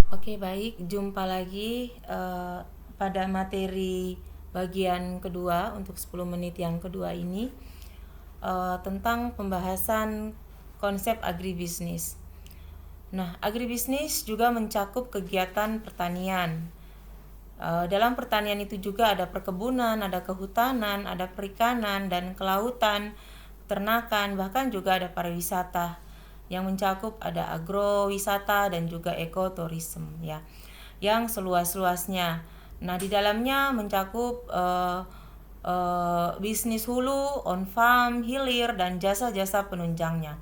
Oke, baik. Jumpa lagi pada materi bagian kedua untuk 10 menit yang kedua ini tentang pembahasan konsep agribisnis. Nah, agribisnis juga mencakup kegiatan pertanian. Dalam pertanian itu juga ada perkebunan, ada kehutanan, ada perikanan dan kelautan, peternakan, bahkan juga ada pariwisata yang mencakup ada agrowisata dan juga ekoturism ya, yang seluas-luasnya. Nah, di dalamnya mencakup bisnis hulu, on farm, hilir, dan jasa-jasa penunjangnya.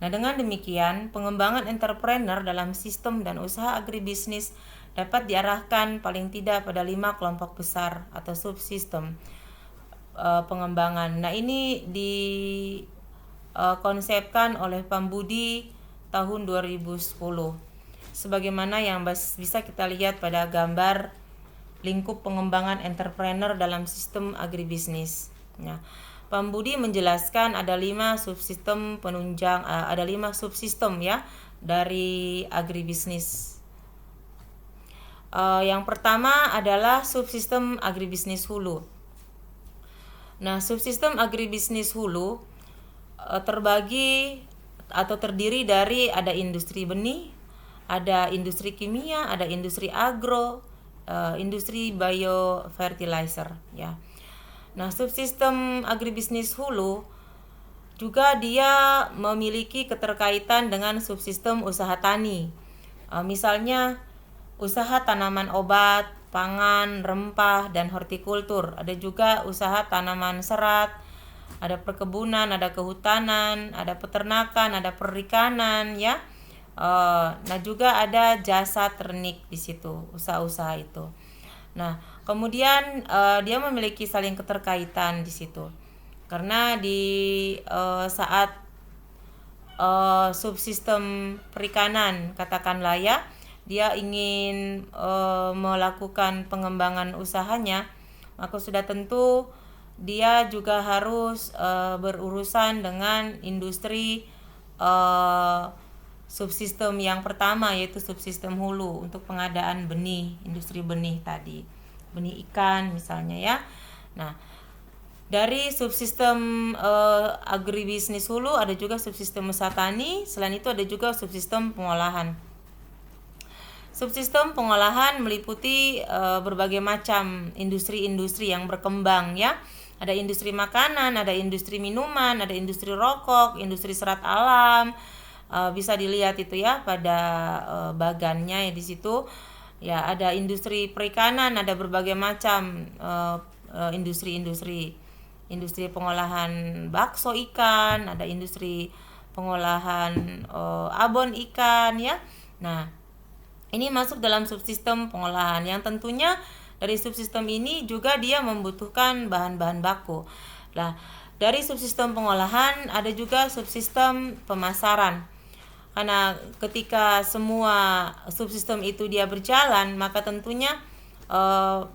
Nah, dengan demikian, pengembangan entrepreneur dalam sistem dan usaha agribisnis dapat diarahkan paling tidak pada 5 kelompok besar atau subsistem pengembangan. Nah, ini dikonsepkan oleh Pambudi tahun 2010. Sebagaimana yang bisa kita lihat pada gambar lingkup pengembangan entrepreneur dalam sistem agribisnis. Nah, Pambudi menjelaskan ada 5 subsistem penunjang, ada 5 subsistem ya dari agribisnis. Yang pertama adalah subsistem agribisnis hulu. Nah, subsistem agribisnis hulu terbagi atau terdiri dari ada industri benih, ada industri kimia, ada industri agro, industri biofertilizer ya. Nah, subsistem agribisnis hulu juga dia memiliki keterkaitan dengan subsistem usaha tani. Misalnya usaha tanaman obat, pangan, rempah, dan hortikultur. Ada juga usaha tanaman serat, ada perkebunan, ada kehutanan, ada peternakan, ada perikanan ya. Nah, juga ada jasa ternik di situ, usaha-usaha itu. Nah, kemudian dia memiliki saling keterkaitan di situ. Karena di saat subsistem perikanan katakanlah ya, dia ingin melakukan pengembangan usahanya, maka sudah tentu dia juga harus berurusan dengan industri subsistem yang pertama, yaitu subsistem hulu untuk pengadaan benih, industri benih tadi, benih ikan misalnya ya. Nah, dari subsistem agribisnis hulu ada juga subsistem usaha tani. Selain itu ada juga subsistem pengolahan. Subsistem pengolahan meliputi berbagai macam industri-industri yang berkembang ya. Ada industri makanan, ada industri minuman, ada industri rokok, industri serat alam. Bisa dilihat itu ya pada bagannya ya di situ. Ya, ada industri perikanan, ada berbagai macam industri-industri. Industri pengolahan bakso ikan, ada industri pengolahan abon ikan ya. Nah, ini masuk dalam subsistem pengolahan yang tentunya dari subsistem ini juga dia membutuhkan bahan-bahan baku. Nah, dari subsistem pengolahan ada juga subsistem pemasaran. Karena ketika semua subsistem itu dia berjalan, maka tentunya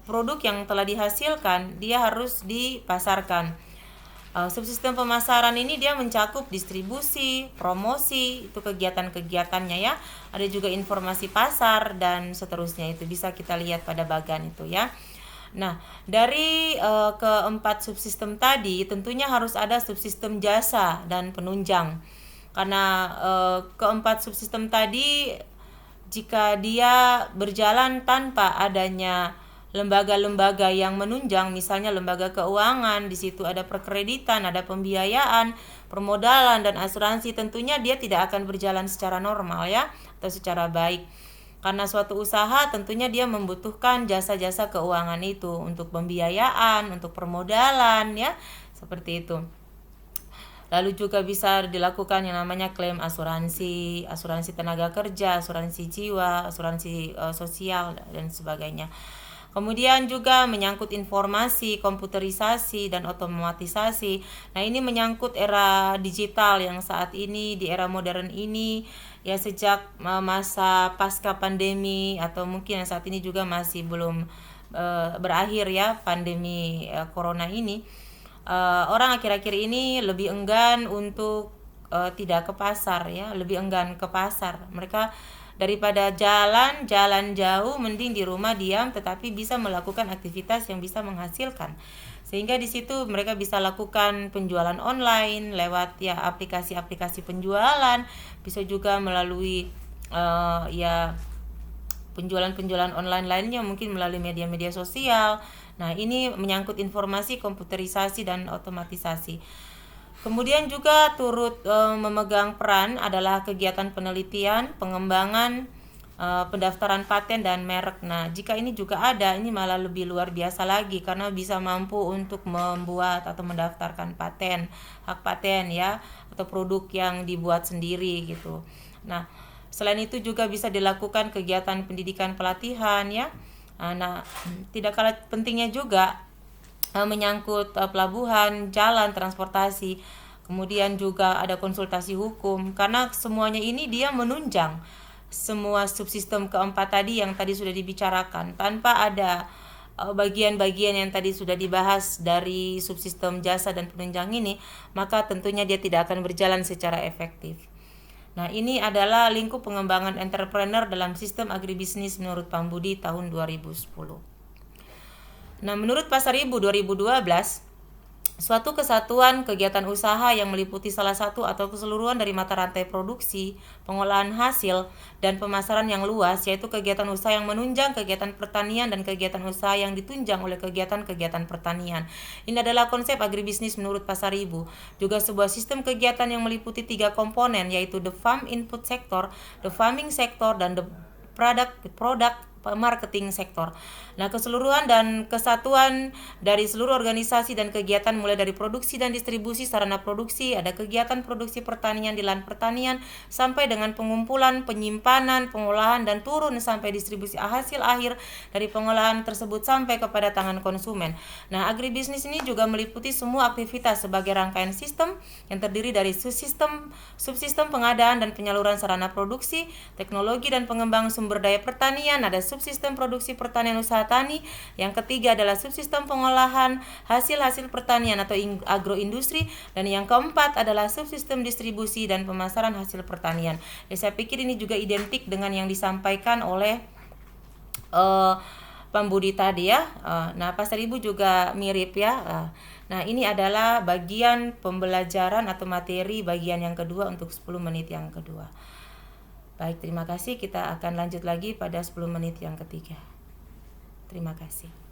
produk yang telah dihasilkan dia harus dipasarkan. Subsistem pemasaran ini dia mencakup distribusi, promosi, itu kegiatan-kegiatannya ya. Ada juga informasi pasar dan seterusnya, itu bisa kita lihat pada bagan itu ya. Nah, dari keempat subsistem tadi tentunya harus ada subsistem jasa dan penunjang. Karena keempat subsistem tadi jika dia berjalan tanpa adanya lembaga-lembaga yang menunjang, misalnya lembaga keuangan, di situ ada perkreditan, ada pembiayaan, permodalan dan asuransi, tentunya dia tidak akan berjalan secara normal ya, atau secara baik. Karena suatu usaha tentunya dia membutuhkan jasa-jasa keuangan itu untuk pembiayaan, untuk permodalan ya, seperti itu. Lalu juga bisa dilakukan yang namanya klaim asuransi, asuransi tenaga kerja, asuransi jiwa, asuransi sosial dan sebagainya. Kemudian juga menyangkut informasi, komputerisasi dan otomatisasi. Nah, ini menyangkut era digital yang saat ini, di era modern ini ya, sejak masa pasca pandemi atau mungkin yang saat ini juga masih belum berakhir ya pandemi corona ini. Orang akhir-akhir ini lebih enggan untuk tidak ke pasar ya, lebih enggan ke pasar. Mereka daripada jalan jauh, mending di rumah diam tetapi bisa melakukan aktivitas yang bisa menghasilkan. Sehingga di situ mereka bisa lakukan penjualan online lewat ya aplikasi-aplikasi penjualan, bisa juga melalui ya penjualan-penjualan online lainnya, mungkin melalui media-media sosial. Nah, ini menyangkut informasi, komputerisasi dan otomatisasi. Kemudian juga turut memegang peran adalah kegiatan penelitian, pengembangan, pendaftaran paten dan merek. Nah, jika ini juga ada, ini malah lebih luar biasa lagi karena bisa mampu untuk membuat atau mendaftarkan paten, hak paten ya, atau produk yang dibuat sendiri gitu. Nah, selain itu juga bisa dilakukan kegiatan pendidikan pelatihan ya. Nah, tidak kalah pentingnya juga menyangkut pelabuhan, jalan, transportasi. Kemudian juga ada konsultasi hukum karena semuanya ini dia menunjang semua subsistem keempat tadi yang tadi sudah dibicarakan. Tanpa ada bagian-bagian yang tadi sudah dibahas dari subsistem jasa dan penunjang ini, maka tentunya dia tidak akan berjalan secara efektif. Nah, ini adalah lingkup pengembangan entrepreneur dalam sistem agribisnis menurut Pambudi tahun 2010. Nah, menurut Pasar Ibu 2012, suatu kesatuan kegiatan usaha yang meliputi salah satu atau keseluruhan dari mata rantai produksi, pengolahan hasil, dan pemasaran yang luas, yaitu kegiatan usaha yang menunjang kegiatan pertanian dan kegiatan usaha yang ditunjang oleh kegiatan-kegiatan pertanian. Ini adalah konsep agribisnis menurut Pasar Ibu. Juga sebuah sistem kegiatan yang meliputi 3 komponen, yaitu the farm input sector, the farming sector, dan the product marketing sektor. Nah, keseluruhan dan kesatuan dari seluruh organisasi dan kegiatan mulai dari produksi dan distribusi sarana produksi, ada kegiatan produksi pertanian di lahan pertanian sampai dengan pengumpulan, penyimpanan, pengolahan dan turun sampai distribusi hasil akhir dari pengolahan tersebut sampai kepada tangan konsumen. Nah, agribisnis ini juga meliputi semua aktivitas sebagai rangkaian sistem yang terdiri dari subsistem pengadaan dan penyaluran sarana produksi, teknologi dan pengembangan sumber daya pertanian, ada subsistem produksi pertanian usaha tani, yang ketiga adalah subsistem pengolahan hasil-hasil pertanian atau agroindustri, dan yang keempat adalah subsistem distribusi dan pemasaran hasil pertanian. Saya pikir ini juga identik dengan yang disampaikan oleh Pambudi tadi ya. Nah, Pasar Ibu juga mirip ya. Nah, ini adalah bagian pembelajaran atau materi bagian yang kedua untuk 10 menit yang kedua. Baik, terima kasih. Kita akan lanjut lagi pada 10 menit yang ketiga. Terima kasih.